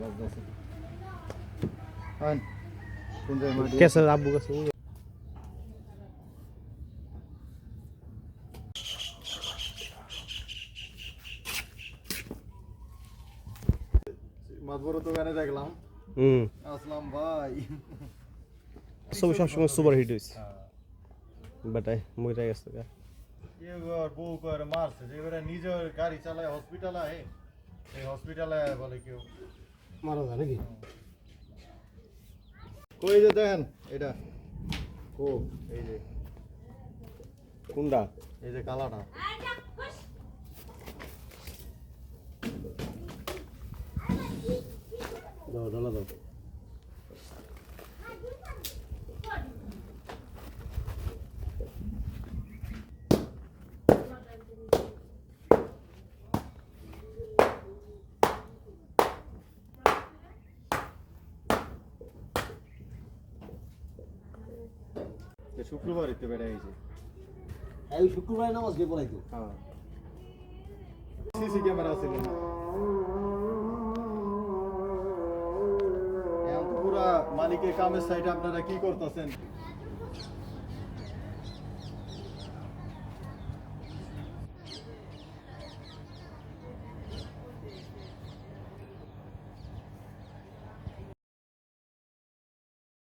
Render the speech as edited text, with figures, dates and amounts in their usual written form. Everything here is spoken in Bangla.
বাজছে আন কোনটা মাটি কেসে আব্বু কাছে মাদবর দোকানে দেখলাম আসলাম ভাই সব সময় সুপার হিট হইছে বাটাই মইরা গেছে গা কেউ বউ করে মারছে যে বেটা নিজের গাড়ি চালায় হসপিটালে আয় এই হসপিটালে বলে কেউ মারা যায় নাকি কই যে দেখেন এটা ও এই যে কোনটা এই যে কালাটা দাও ঢালা দাও শুক্রবার ইতে বেড়ে গেছে এই শুক্রবার নামাজ কে পড়াইতো হ্যাঁ সিসি ক্যামেরা আছে না এখন পুরা মালিকের কামের সাইডে আপনারা কি করতেছেন